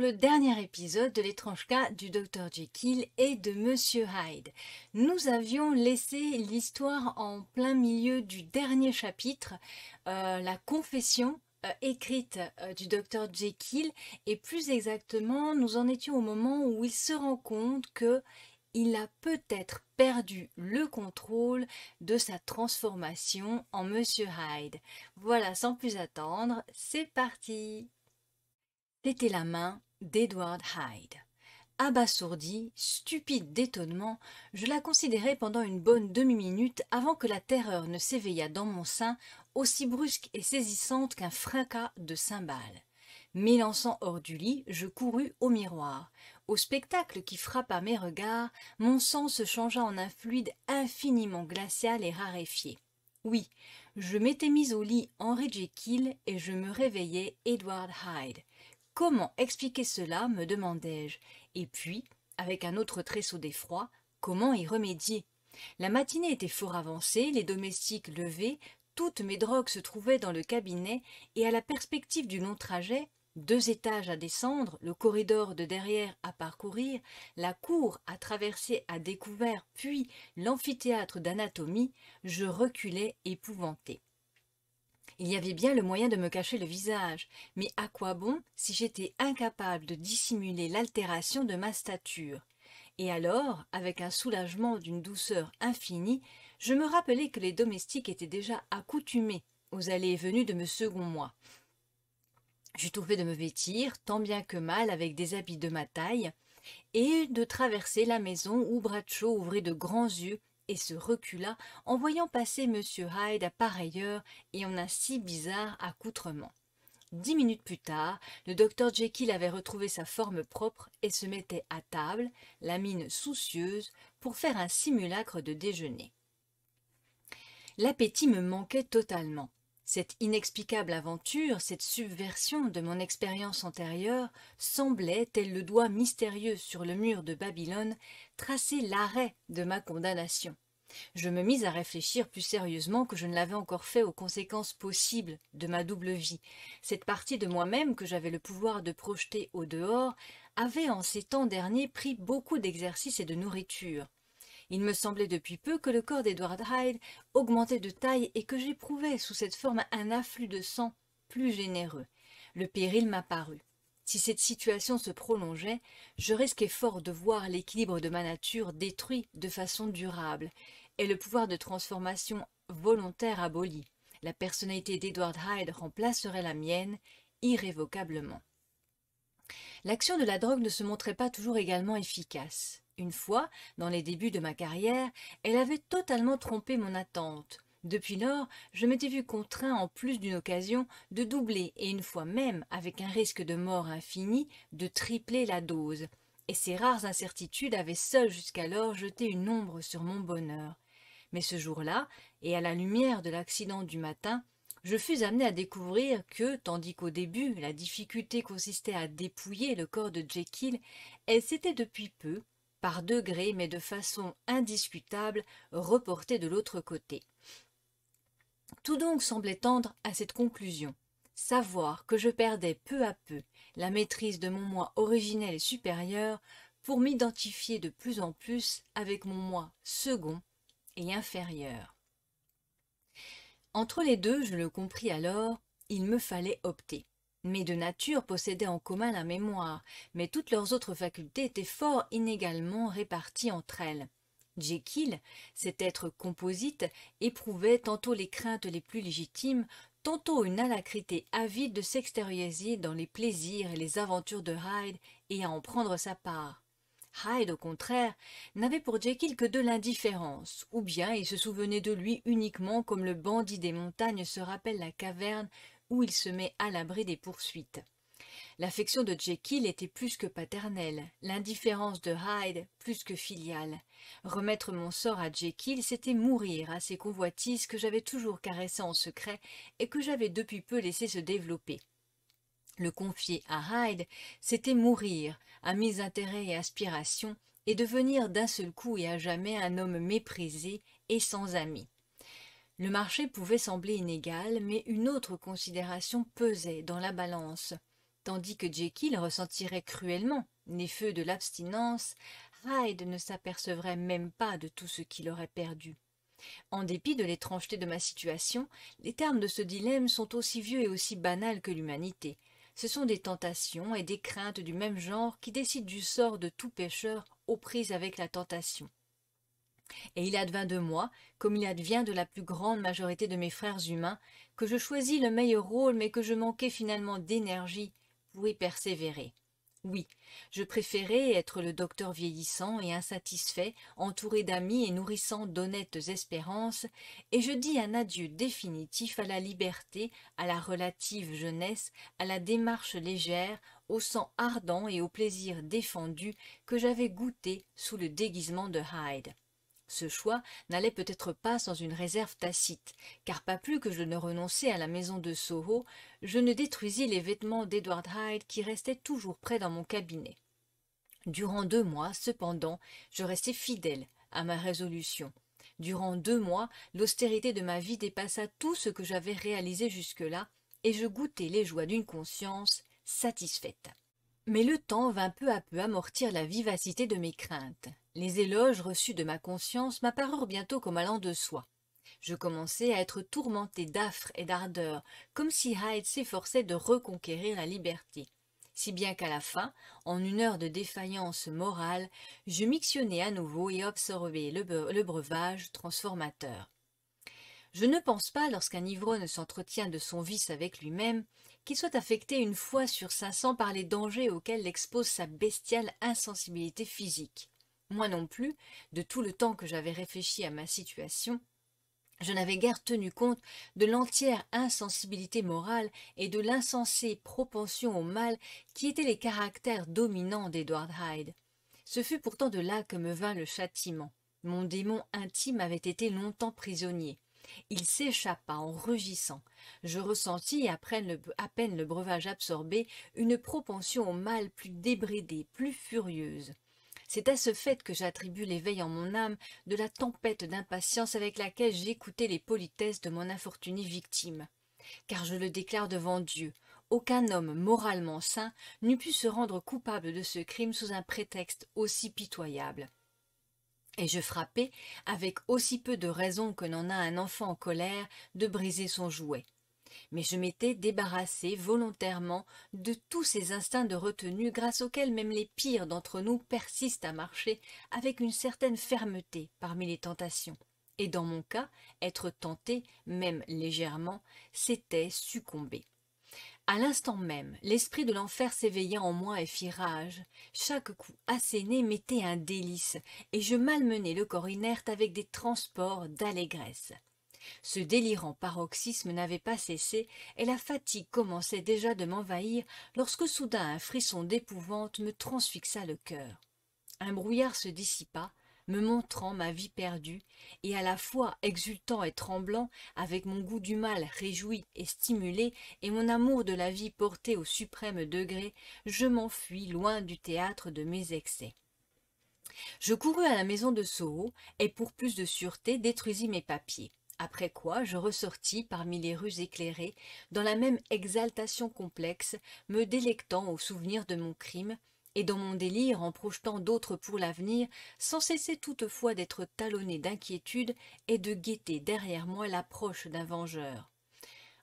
le dernier épisode de l'étrange cas du Dr Jekyll et de Monsieur Hyde. Nous avions laissé l'histoire en plein milieu du dernier chapitre, la confession écrite du Dr Jekyll, et plus exactement, nous en étions au moment où il se rend compte que il a peut-être perdu le contrôle de sa transformation en Monsieur Hyde. Voilà, sans plus attendre, c'est parti! C'était la main d'Edward Hyde. Abasourdi, stupide d'étonnement, je la considérai pendant une bonne demi-minute avant que la terreur ne s'éveillât dans mon sein, aussi brusque et saisissante qu'un fracas de cymbales. M'élançant hors du lit, je courus au miroir. Au spectacle qui frappa mes regards, mon sang se changea en un fluide infiniment glacial et raréfié. Oui, je m'étais mise au lit Henry Jekyll et je me réveillais Edward Hyde. Comment expliquer cela, me demandai-je, et puis, avec un autre tressaut d'effroi, comment y remédier? La matinée était fort avancée, les domestiques levés, toutes mes drogues se trouvaient dans le cabinet, et à la perspective du long trajet, 2 étages à descendre, le corridor de derrière à parcourir, la cour à traverser à découvert, puis l'amphithéâtre d'anatomie, je reculais épouvanté. Il y avait bien le moyen de me cacher le visage, mais à quoi bon si j'étais incapable de dissimuler l'altération de ma stature? Et alors, avec un soulagement d'une douceur infinie, je me rappelai que les domestiques étaient déjà accoutumés aux allées et venues de me second moi. J'eus tout fait de me vêtir, tant bien que mal, avec des habits de ma taille, et de traverser la maison où Bradshaw ouvrit de grands yeux et se recula en voyant passer M. Hyde à pareille heure et en un si bizarre accoutrement. 10 minutes plus tard, le docteur Jekyll avait retrouvé sa forme propre et se mettait à table, la mine soucieuse, pour faire un simulacre de déjeuner. L'appétit me manquait totalement. Cette inexplicable aventure, cette subversion de mon expérience antérieure, semblait, tel le doigt mystérieux sur le mur de Babylone, tracer l'arrêt de ma condamnation. Je me mis à réfléchir plus sérieusement que je ne l'avais encore fait aux conséquences possibles de ma double vie. Cette partie de moi-même que j'avais le pouvoir de projeter au dehors avait en ces temps derniers pris beaucoup d'exercice et de nourriture. Il me semblait depuis peu que le corps d'Edward Hyde augmentait de taille et que j'éprouvais sous cette forme un afflux de sang plus généreux. Le péril m'apparut. Si cette situation se prolongeait, je risquais fort de voir l'équilibre de ma nature détruit de façon durable et le pouvoir de transformation volontaire aboli. La personnalité d'Edward Hyde remplacerait la mienne irrévocablement. L'action de la drogue ne se montrait pas toujours également efficace. Une fois, dans les débuts de ma carrière, elle avait totalement trompé mon attente. Depuis lors, je m'étais vu contraint en plus d'une occasion de doubler et une fois même, avec un risque de mort infini, de tripler la dose. Et ces rares incertitudes avaient seules jusqu'alors jeté une ombre sur mon bonheur. Mais ce jour-là, et à la lumière de l'accident du matin, je fus amené à découvrir que, tandis qu'au début la difficulté consistait à dépouiller le corps de Jekyll, elle s'était depuis peu, par degrés mais de façon indiscutable, reportée de l'autre côté. Tout donc semblait tendre à cette conclusion, savoir que je perdais peu à peu la maîtrise de mon moi originel et supérieur pour m'identifier de plus en plus avec mon moi second et inférieur. Entre les deux, je le compris alors, il me fallait opter. Mes deux natures possédaient en commun la mémoire, mais toutes leurs autres facultés étaient fort inégalement réparties entre elles. Jekyll, cet être composite, éprouvait tantôt les craintes les plus légitimes, tantôt une alacrité avide de s'extérioriser dans les plaisirs et les aventures de Hyde et à en prendre sa part. Hyde, au contraire, n'avait pour Jekyll que de l'indifférence, ou bien il se souvenait de lui uniquement comme le bandit des montagnes se rappelle la caverne où il se met à l'abri des poursuites. L'affection de Jekyll était plus que paternelle, l'indifférence de Hyde plus que filiale. Remettre mon sort à Jekyll, c'était mourir à ces convoitises que j'avais toujours caressées en secret et que j'avais depuis peu laissé se développer. Le confier à Hyde, c'était mourir à mes intérêts et aspirations et devenir d'un seul coup et à jamais un homme méprisé et sans amis. Le marché pouvait sembler inégal, mais une autre considération pesait dans la balance. Tandis que Jekyll ressentirait cruellement les feux de l'abstinence, Hyde ne s'apercevrait même pas de tout ce qu'il aurait perdu. En dépit de l'étrangeté de ma situation, les termes de ce dilemme sont aussi vieux et aussi banals que l'humanité. Ce sont des tentations et des craintes du même genre qui décident du sort de tout pécheur aux prises avec la tentation. Et il advint de moi, comme il advient de la plus grande majorité de mes frères humains, que je choisis le meilleur rôle mais que je manquais finalement d'énergie pour y persévérer. Oui, je préférais être le docteur vieillissant et insatisfait, entouré d'amis et nourrissant d'honnêtes espérances, et je dis un adieu définitif à la liberté, à la relative jeunesse, à la démarche légère, au sang ardent et au plaisir défendu que j'avais goûté sous le déguisement de Hyde. Ce choix n'allait peut-être pas sans une réserve tacite, car pas plus que je ne renonçais à la maison de Soho, je ne détruisis les vêtements d'Edward Hyde qui restaient toujours près dans mon cabinet. Durant 2 mois, cependant, je restai fidèle à ma résolution. Durant 2 mois, l'austérité de ma vie dépassa tout ce que j'avais réalisé jusque-là, et je goûtai les joies d'une conscience satisfaite. Mais le temps vint peu à peu amortir la vivacité de mes craintes. Les éloges reçus de ma conscience m'apparurent bientôt comme allant de soi. Je commençai à être tourmenté d'affres et d'ardeur, comme si Hyde s'efforçait de reconquérir la liberté. Si bien qu'à la fin, en une heure de défaillance morale, je mictionnai à nouveau et absorbai le breuvage transformateur. Je ne pense pas, lorsqu'un ivrogne s'entretient de son vice avec lui-même, qu'il soit affecté une fois sur 500 par les dangers auxquels l'expose sa bestiale insensibilité physique. Moi non plus, de tout le temps que j'avais réfléchi à ma situation, je n'avais guère tenu compte de l'entière insensibilité morale et de l'insensée propension au mal qui étaient les caractères dominants d'Edward Hyde. Ce fut pourtant de là que me vint le châtiment. Mon démon intime avait été longtemps prisonnier. Il s'échappa en rugissant. Je ressentis, à peine le breuvage absorbé, une propension au mal plus débridée, plus furieuse. C'est à ce fait que j'attribue l'éveil en mon âme de la tempête d'impatience avec laquelle j'écoutais les politesses de mon infortunée victime. Car je le déclare devant Dieu, aucun homme moralement sain n'eût pu se rendre coupable de ce crime sous un prétexte aussi pitoyable. Et je frappai, avec aussi peu de raison que n'en a un enfant en colère, de briser son jouet. Mais je m'étais débarrassé volontairement de tous ces instincts de retenue grâce auxquels même les pires d'entre nous persistent à marcher avec une certaine fermeté parmi les tentations. Et dans mon cas, être tenté, même légèrement, c'était succomber. À l'instant même, l'esprit de l'enfer s'éveilla en moi et fit rage. Chaque coup asséné m'était un délice, et je malmenais le corps inerte avec des transports d'allégresse. Ce délirant paroxysme n'avait pas cessé, et la fatigue commençait déjà de m'envahir lorsque soudain un frisson d'épouvante me transfixa le cœur. Un brouillard se dissipa, me montrant ma vie perdue, et à la fois exultant et tremblant, avec mon goût du mal réjoui et stimulé, et mon amour de la vie porté au suprême degré, je m'enfuis loin du théâtre de mes excès. Je courus à la maison de Soho, et pour plus de sûreté détruisis mes papiers. Après quoi, je ressortis parmi les rues éclairées, dans la même exaltation complexe, me délectant au souvenir de mon crime, et dans mon délire en projetant d'autres pour l'avenir, sans cesser toutefois d'être talonné d'inquiétude et de guetter derrière moi l'approche d'un vengeur.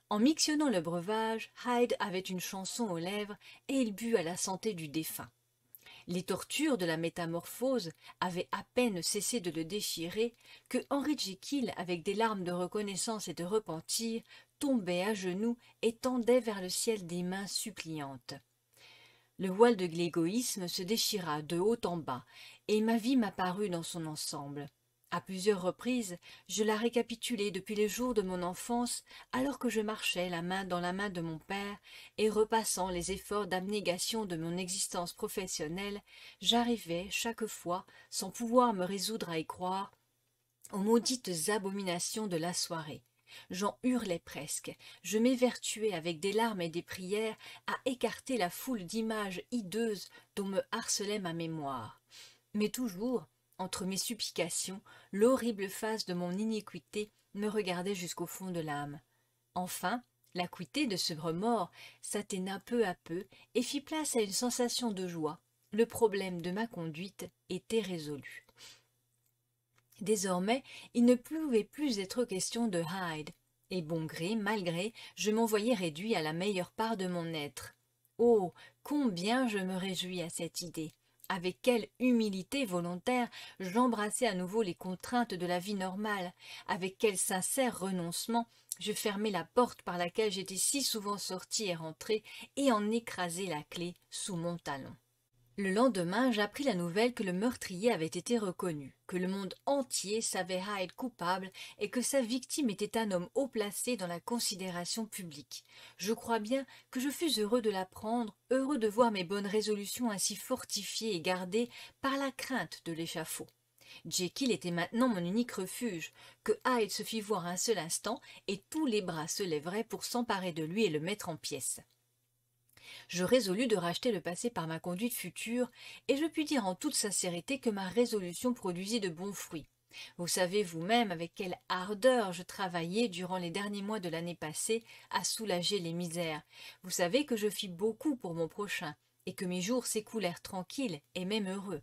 En mictionnant le breuvage, Hyde avait une chanson aux lèvres, et il but à la santé du défunt. Les tortures de la métamorphose avaient à peine cessé de le déchirer que Henry Jekyll, avec des larmes de reconnaissance et de repentir, tombait à genoux et tendait vers le ciel des mains suppliantes. Le voile de l'égoïsme se déchira de haut en bas, et ma vie m'apparut dans son ensemble. À plusieurs reprises, je la récapitulai depuis les jours de mon enfance, alors que je marchais la main dans la main de mon père, et repassant les efforts d'abnégation de mon existence professionnelle, j'arrivais chaque fois, sans pouvoir me résoudre à y croire, aux maudites abominations de la soirée. J'en hurlais presque, je m'évertuais avec des larmes et des prières à écarter la foule d'images hideuses dont me harcelait ma mémoire. Mais toujours, entre mes supplications, l'horrible face de mon iniquité me regardait jusqu'au fond de l'âme. Enfin, L'acuité de ce remords s'atténua peu à peu et fit place à une sensation de joie. Le problème de ma conduite était résolu. Désormais, il ne pouvait plus être question de Hyde, et bon gré, mal gré, je m'en voyais réduit à la meilleure part de mon être. Oh, combien je me réjouis à cette idée! Avec quelle humilité volontaire j'embrassais à nouveau les contraintes de la vie normale, avec quel sincère renoncement je fermai la porte par laquelle j'étais si souvent sorti et rentré, et en écrasai la clé sous mon talon. Le lendemain, j'appris la nouvelle que le meurtrier avait été reconnu, que le monde entier savait Hyde coupable et que sa victime était un homme haut placé dans la considération publique. Je crois bien que je fus heureux de l'apprendre, heureux de voir mes bonnes résolutions ainsi fortifiées et gardées par la crainte de l'échafaud. Jekyll était maintenant mon unique refuge, que Hyde se fit voir un seul instant et tous les bras se lèveraient pour s'emparer de lui et le mettre en pièces. Je résolus de racheter le passé par ma conduite future, et je puis dire en toute sincérité que ma résolution produisit de bons fruits. Vous savez vous-même avec quelle ardeur je travaillai durant les derniers mois de l'année passée à soulager les misères. Vous savez que je fis beaucoup pour mon prochain, et que mes jours s'écoulèrent tranquilles et même heureux.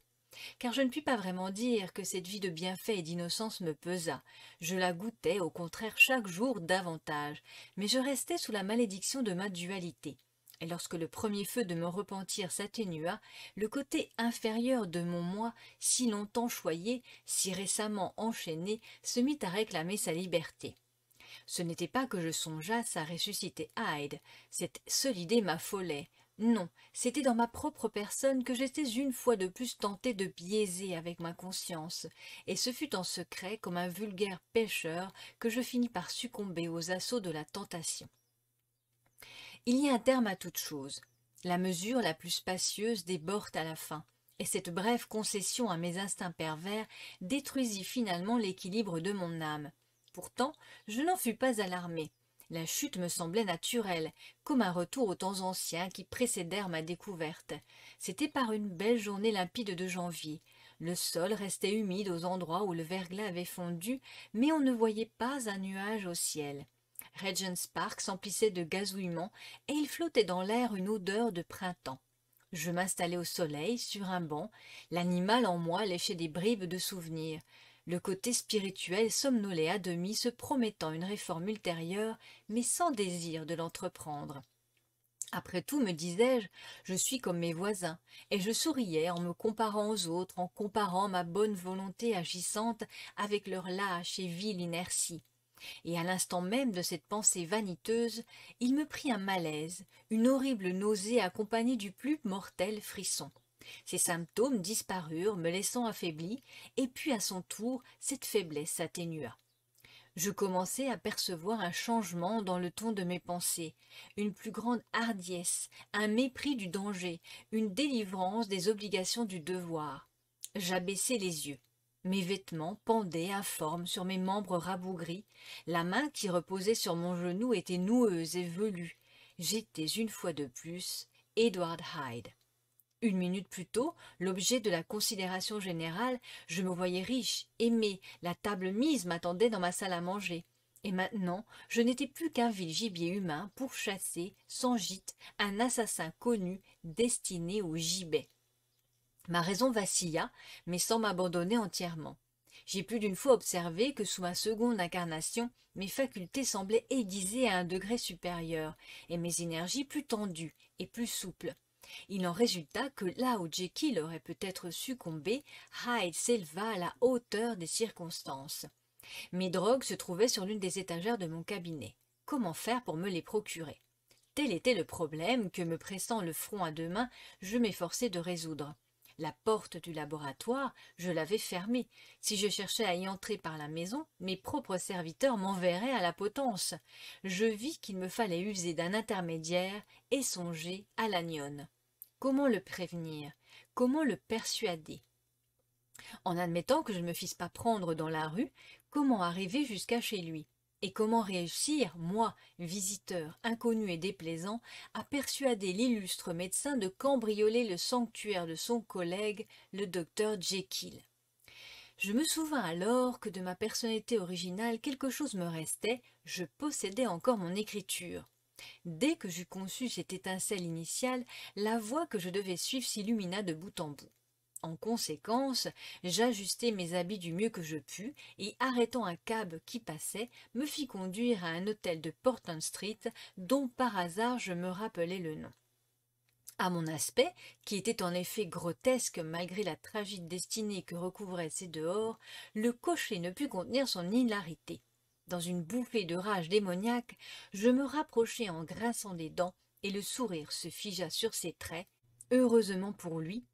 Car je ne puis pas vraiment dire que cette vie de bienfait et d'innocence me pesa. Je la goûtais au contraire chaque jour davantage, mais je restais sous la malédiction de ma dualité. Et lorsque le premier feu de mon repentir s'atténua, le côté inférieur de mon moi, si longtemps choyé, si récemment enchaîné, se mit à réclamer sa liberté. Ce n'était pas que je songeasse à ressusciter Hyde, cette seule idée m'affolait. Non, c'était dans ma propre personne que j'étais une fois de plus tenté de biaiser avec ma conscience, et ce fut en secret, comme un vulgaire pécheur, que je finis par succomber aux assauts de la tentation. Il y a un terme à toute chose. La mesure la plus spacieuse déborde à la fin, et cette brève concession à mes instincts pervers détruisit finalement l'équilibre de mon âme. Pourtant, je n'en fus pas alarmé. La chute me semblait naturelle, comme un retour aux temps anciens qui précédèrent ma découverte. C'était par une belle journée limpide de janvier. Le sol restait humide aux endroits où le verglas avait fondu, mais on ne voyait pas un nuage au ciel. Regent's Park s'emplissait de gazouillements et il flottait dans l'air une odeur de printemps. Je m'installai au soleil, sur un banc. L'animal en moi léchait des bribes de souvenirs. Le côté spirituel somnolait à demi, se promettant une réforme ultérieure, mais sans désir de l'entreprendre. Après tout, me disais-je, je suis comme mes voisins, et je souriais en me comparant aux autres, en comparant ma bonne volonté agissante avec leur lâche et vile inertie. Et à l'instant même de cette pensée vaniteuse, il me prit un malaise, une horrible nausée accompagnée du plus mortel frisson. Ces symptômes disparurent, me laissant affaibli, et puis à son tour, cette faiblesse s'atténua. Je commençai à percevoir un changement dans le ton de mes pensées, une plus grande hardiesse, un mépris du danger, une délivrance des obligations du devoir. J'abaissai les yeux. Mes vêtements pendaient informes sur mes membres rabougris, la main qui reposait sur mon genou était noueuse et velue. J'étais une fois de plus Edward Hyde. Une minute plus tôt, l'objet de la considération générale, je me voyais riche, aimé, la table mise m'attendait dans ma salle à manger. Et maintenant, je n'étais plus qu'un vil gibier humain pourchassé, sans gîte, un assassin connu, destiné au gibet. Ma raison vacilla, mais sans m'abandonner entièrement. J'ai plus d'une fois observé que sous ma seconde incarnation, mes facultés semblaient aiguisées à un degré supérieur, et mes énergies plus tendues et plus souples. Il en résulta que là où Jekyll aurait peut-être succombé, Hyde s'éleva à la hauteur des circonstances. Mes drogues se trouvaient sur l'une des étagères de mon cabinet. Comment faire pour me les procurer? Tel était le problème que, me pressant le front à deux mains, je m'efforçai de résoudre. La porte du laboratoire, je l'avais fermée. Si je cherchais à y entrer par la maison, mes propres serviteurs m'enverraient à la potence. Je vis qu'il me fallait user d'un intermédiaire et songer à l'anion. Comment le prévenir? Comment le persuader? En admettant que je ne me fisse pas prendre dans la rue, comment arriver jusqu'à chez lui? Et comment réussir, moi, visiteur, inconnu et déplaisant, à persuader l'illustre médecin de cambrioler le sanctuaire de son collègue, le docteur Jekyll? Je me souvins alors que de ma personnalité originale quelque chose me restait, je possédais encore mon écriture. Dès que j'eus conçu cette étincelle initiale, la voie que je devais suivre s'illumina de bout en bout. En conséquence, j'ajustai mes habits du mieux que je pus et, arrêtant un cab qui passait, me fis conduire à un hôtel de Portland Street dont par hasard je me rappelais le nom. À mon aspect, qui était en effet grotesque malgré la tragique destinée que recouvraient ces dehors, le cocher ne put contenir son hilarité. Dans une bouffée de rage démoniaque, je me rapprochai en grinçant des dents, et le sourire se figea sur ses traits, heureusement pour lui,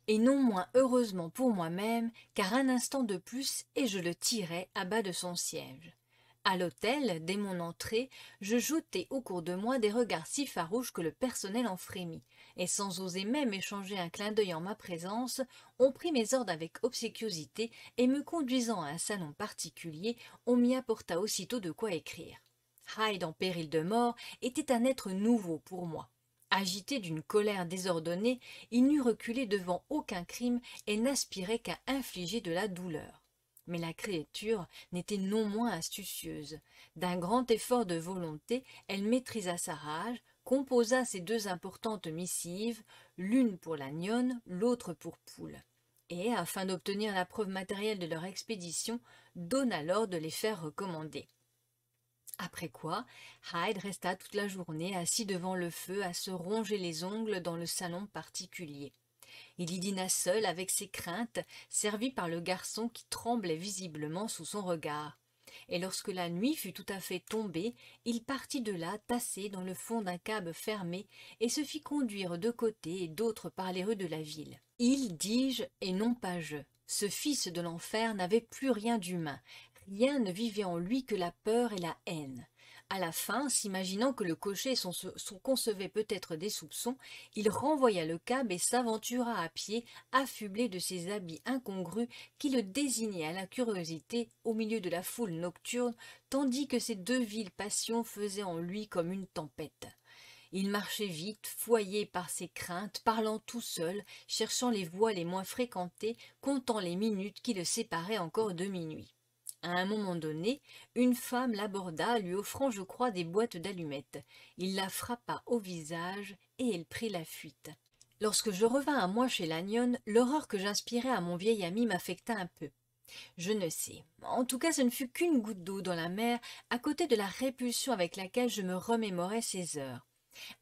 et non moins heureusement pour moi-même, car un instant de plus et je le tirais à bas de son siège. À l'hôtel, dès mon entrée, je jetai au cours de moi des regards si farouches que le personnel en frémit, et sans oser même échanger un clin d'œil en ma présence, on prit mes ordres avec obséquiosité, et me conduisant à un salon particulier, on m'y apporta aussitôt de quoi écrire. Hyde en péril de mort était un être nouveau pour moi. Agité d'une colère désordonnée, il n'eût reculé devant aucun crime et n'aspirait qu'à infliger de la douleur. Mais la créature n'était non moins astucieuse. D'un grand effort de volonté, elle maîtrisa sa rage, composa ces deux importantes missives, l'une pour la Nyonne, l'autre pour Poole, et, afin d'obtenir la preuve matérielle de leur expédition, donna l'ordre de les faire recommander. Après quoi, Hyde resta toute la journée assis devant le feu à se ronger les ongles dans le salon particulier. Il y dîna seul avec ses craintes, servi par le garçon qui tremblait visiblement sous son regard. Et lorsque la nuit fut tout à fait tombée, il partit de là tassé dans le fond d'un cab fermé et se fit conduire de côté et d'autre par les rues de la ville. Il, dis-je, et non pas je. Ce fils de l'enfer n'avait plus rien d'humain. Rien ne vivait en lui que la peur et la haine. À la fin, s'imaginant que le cocher concevait peut-être des soupçons, il renvoya le cab et s'aventura à pied, affublé de ses habits incongrus qui le désignaient à la curiosité au milieu de la foule nocturne, tandis que ces deux viles passions faisaient en lui comme une tempête. Il marchait vite, foyé par ses craintes, parlant tout seul, cherchant les voies les moins fréquentées, comptant les minutes qui le séparaient encore de minuit. À un moment donné, une femme l'aborda, lui offrant, je crois, des boîtes d'allumettes. Il la frappa au visage et elle prit la fuite. Lorsque je revins à moi chez Lannion, l'horreur que j'inspirais à mon vieil ami m'affecta un peu. Je ne sais. En tout cas, ce ne fut qu'une goutte d'eau dans la mer, à côté de la répulsion avec laquelle je me remémorais ces heures.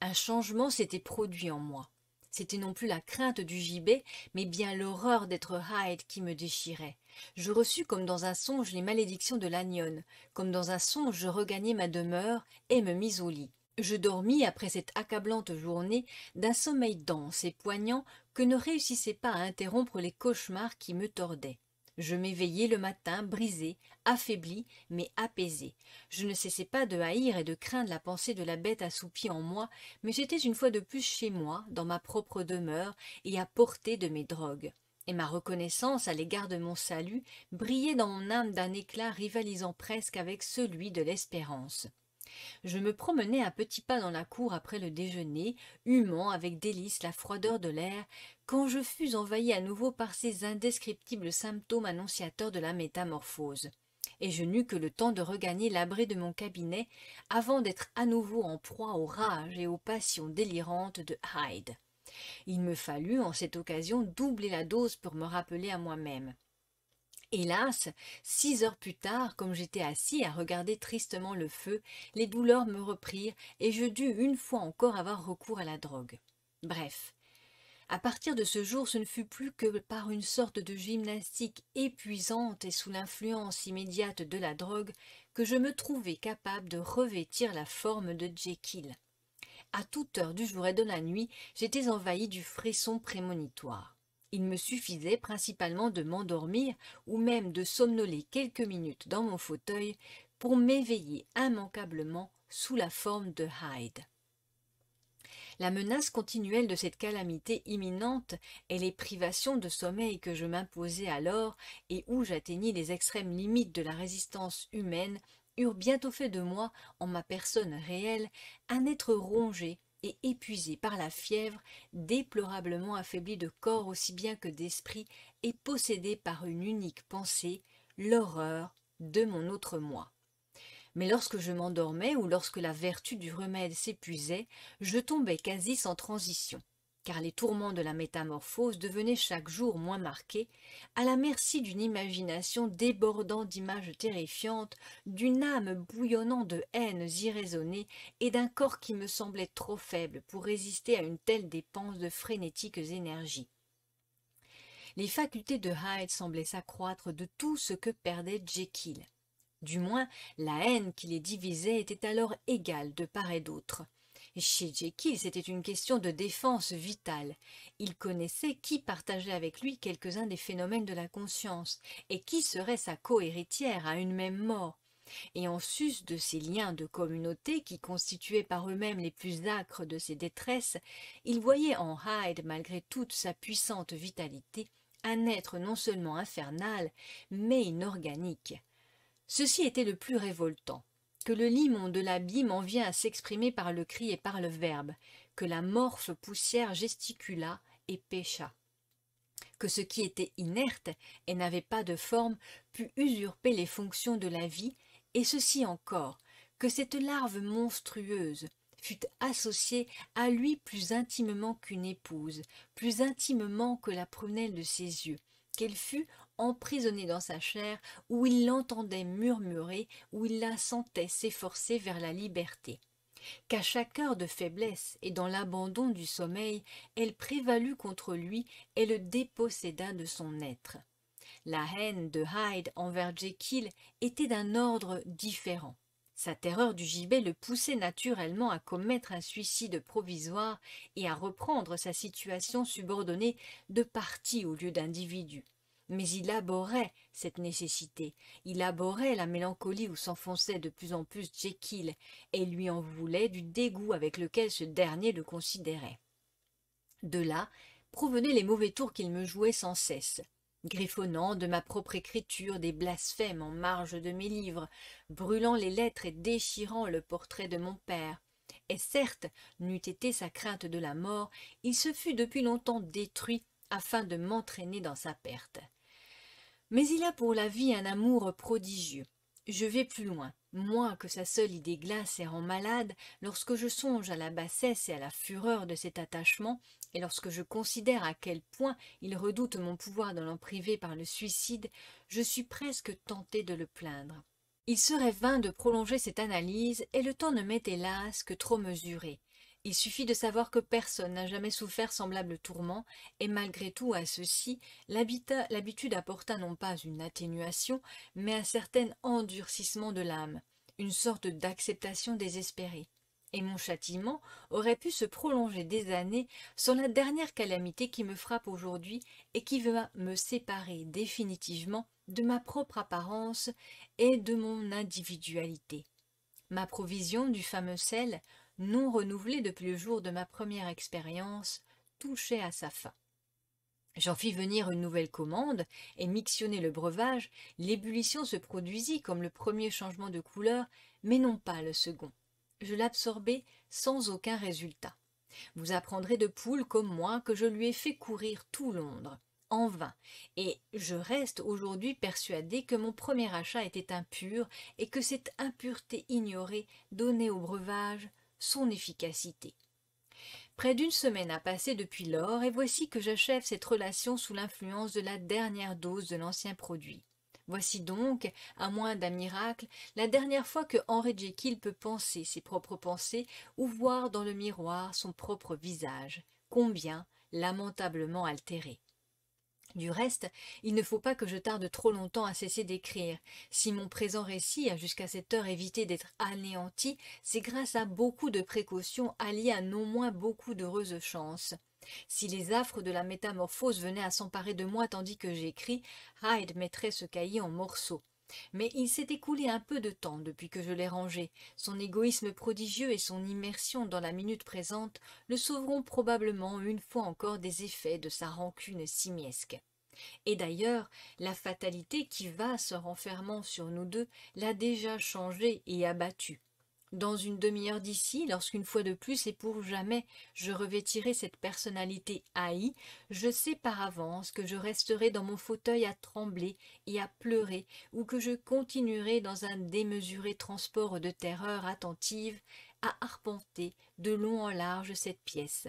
Un changement s'était produit en moi. C'était non plus la crainte du gibet, mais bien l'horreur d'être Hyde qui me déchirait. Je reçus comme dans un songe les malédictions de Lannion. Comme dans un songe, je regagnai ma demeure et me mis au lit. Je dormis après cette accablante journée d'un sommeil dense et poignant que ne réussissait pas à interrompre les cauchemars qui me tordaient. Je m'éveillai le matin, brisé, affaibli, mais apaisé. Je ne cessais pas de haïr et de craindre la pensée de la bête assoupie en moi, mais j'étais une fois de plus chez moi, dans ma propre demeure, et à portée de mes drogues. Et ma reconnaissance à l'égard de mon salut brillait dans mon âme d'un éclat rivalisant presque avec celui de l'espérance. Je me promenais à petits pas dans la cour après le déjeuner, humant avec délice la froideur de l'air, quand je fus envahi à nouveau par ces indescriptibles symptômes annonciateurs de la métamorphose. Et je n'eus que le temps de regagner l'abri de mon cabinet avant d'être à nouveau en proie aux rages et aux passions délirantes de Hyde. Il me fallut, en cette occasion, doubler la dose pour me rappeler à moi-même. Hélas, 6 heures plus tard, comme j'étais assis à regarder tristement le feu, les douleurs me reprirent et je dus une fois encore avoir recours à la drogue. Bref, à partir de ce jour, ce ne fut plus que par une sorte de gymnastique épuisante et sous l'influence immédiate de la drogue que je me trouvai capable de revêtir la forme de Jekyll. À toute heure du jour et de la nuit, j'étais envahi du frisson prémonitoire. Il me suffisait principalement de m'endormir ou même de somnoler quelques minutes dans mon fauteuil pour m'éveiller immanquablement sous la forme de Hyde. La menace continuelle de cette calamité imminente et les privations de sommeil que je m'imposais alors et où j'atteignis les extrêmes limites de la résistance humaine eurent bientôt fait de moi, en ma personne réelle, un être rongé et épuisé par la fièvre, déplorablement affaibli de corps aussi bien que d'esprit et possédé par une unique pensée, l'horreur de mon autre moi. Mais lorsque je m'endormais ou lorsque la vertu du remède s'épuisait, je tombais quasi sans transition, car les tourments de la métamorphose devenaient chaque jour moins marqués, à la merci d'une imagination débordant d'images terrifiantes, d'une âme bouillonnant de haines irraisonnées et d'un corps qui me semblait trop faible pour résister à une telle dépense de frénétiques énergies. Les facultés de Hyde semblaient s'accroître de tout ce que perdait Jekyll. Du moins, la haine qui les divisait était alors égale de part et d'autre. Chez Jekyll, c'était une question de défense vitale. Il connaissait qui partageait avec lui quelques-uns des phénomènes de la conscience, et qui serait sa cohéritière à une même mort. Et en sus de ces liens de communauté qui constituaient par eux-mêmes les plus âcres de ses détresses, il voyait en Hyde, malgré toute sa puissante vitalité, un être non seulement infernal, mais inorganique. Ceci était le plus révoltant, que le limon de l'abîme en vient à s'exprimer par le cri et par le verbe, que la morphe poussière gesticula et pécha, que ce qui était inerte et n'avait pas de forme put usurper les fonctions de la vie, et ceci encore, que cette larve monstrueuse fut associée à lui plus intimement qu'une épouse, plus intimement que la prunelle de ses yeux, qu'elle fut emprisonnée dans sa chair, où il l'entendait murmurer, où il la sentait s'efforcer vers la liberté. Qu'à chaque heure de faiblesse et dans l'abandon du sommeil, elle prévalut contre lui et le déposséda de son être. La haine de Hyde envers Jekyll était d'un ordre différent. Sa terreur du gibet le poussait naturellement à commettre un suicide provisoire et à reprendre sa situation subordonnée de parti au lieu d'individu. Mais il abhorrait cette nécessité, il abhorrait la mélancolie où s'enfonçait de plus en plus Jekyll, et lui en voulait du dégoût avec lequel ce dernier le considérait. De là provenaient les mauvais tours qu'il me jouait sans cesse, griffonnant de ma propre écriture des blasphèmes en marge de mes livres, brûlant les lettres et déchirant le portrait de mon père. Et certes, n'eût été sa crainte de la mort, il se fût depuis longtemps détruit afin de m'entraîner dans sa perte. Mais il a pour la vie un amour prodigieux. Je vais plus loin, moi que sa seule idée glace et rend malade, lorsque je songe à la bassesse et à la fureur de cet attachement, et lorsque je considère à quel point il redoute mon pouvoir de l'en priver par le suicide, je suis presque tentée de le plaindre. Il serait vain de prolonger cette analyse, et le temps ne m'est hélas que trop mesuré. Il suffit de savoir que personne n'a jamais souffert semblable tourment, et malgré tout à ceci, l'habitude apporta non pas une atténuation, mais un certain endurcissement de l'âme, une sorte d'acceptation désespérée. Et mon châtiment aurait pu se prolonger des années sans la dernière calamité qui me frappe aujourd'hui et qui va me séparer définitivement de ma propre apparence et de mon individualité. Ma provision du fameux sel, non renouvelée depuis le jour de ma première expérience, touchait à sa fin. J'en fis venir une nouvelle commande, et mixionné le breuvage, l'ébullition se produisit comme le premier changement de couleur, mais non pas le second. Je l'absorbai sans aucun résultat. Vous apprendrez de Poole comme moi que je lui ai fait courir tout Londres, en vain, et je reste aujourd'hui persuadé que mon premier achat était impur et que cette impureté ignorée donnait au breuvage son efficacité. Près d'une semaine a passé depuis lors, et voici que j'achève cette relation sous l'influence de la dernière dose de l'ancien produit. Voici donc, à moins d'un miracle, la dernière fois que Henry Jekyll peut penser ses propres pensées ou voir dans le miroir son propre visage, combien lamentablement altéré. Du reste, il ne faut pas que je tarde trop longtemps à cesser d'écrire. Si mon présent récit a jusqu'à cette heure évité d'être anéanti, c'est grâce à beaucoup de précautions alliées à non moins beaucoup d'heureuses chances. Si les affres de la métamorphose venaient à s'emparer de moi tandis que j'écris, Hyde mettrait ce cahier en morceaux. Mais il s'est écoulé un peu de temps depuis que je l'ai rangé. Son égoïsme prodigieux et son immersion dans la minute présente le sauveront probablement une fois encore des effets de sa rancune simiesque. Et d'ailleurs, la fatalité qui va se renfermant sur nous deux l'a déjà changé et abattu. dans une demi-heure d'ici, lorsqu'une fois de plus et pour jamais je revêtirai cette personnalité haïe, je sais par avance que je resterai dans mon fauteuil à trembler et à pleurer, ou que je continuerai dans un démesuré transport de terreur attentive à arpenter de long en large cette pièce.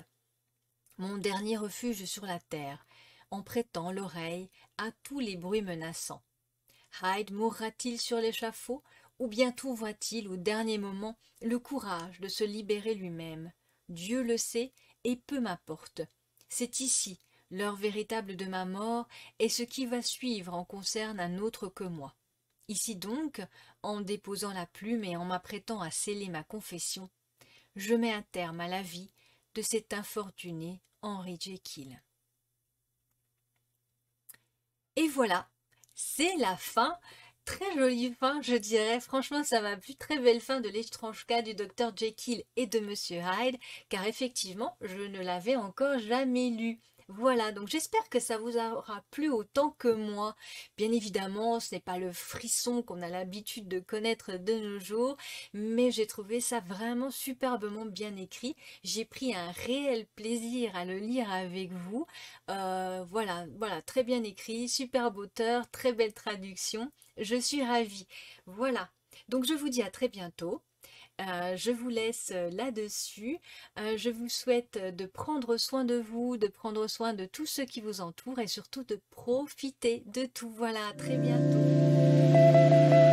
Mon dernier refuge sur la terre, en prêtant l'oreille à tous les bruits menaçants. Hyde mourra-t-il sur l'échafaud, ou bien trouvera-t-il au dernier moment le courage de se libérer lui-même? Dieu le sait, et peu m'importe. C'est ici l'heure véritable de ma mort, et ce qui va suivre en concerne un autre que moi. Ici donc, en déposant la plume et en m'apprêtant à sceller ma confession, je mets un terme à la vie de cet infortuné Henry Jekyll. Et voilà, c'est la fin. Très jolie fin, je dirais. Franchement, ça m'a plu. Très belle fin de l'étrange cas du docteur Jekyll et de Monsieur Hyde, car effectivement, je ne l'avais encore jamais lu. Voilà, donc j'espère que ça vous aura plu autant que moi. Bien évidemment, ce n'est pas le frisson qu'on a l'habitude de connaître de nos jours, mais j'ai trouvé ça vraiment superbement bien écrit. J'ai pris un réel plaisir à le lire avec vous. Voilà, très bien écrit, superbe auteur, très belle traduction. Je suis ravie. Voilà. Donc je vous dis à très bientôt. Je vous laisse là-dessus. Je vous souhaite de prendre soin de vous, de prendre soin de tous ceux qui vous entourent et surtout de profiter de tout. Voilà, à très bientôt.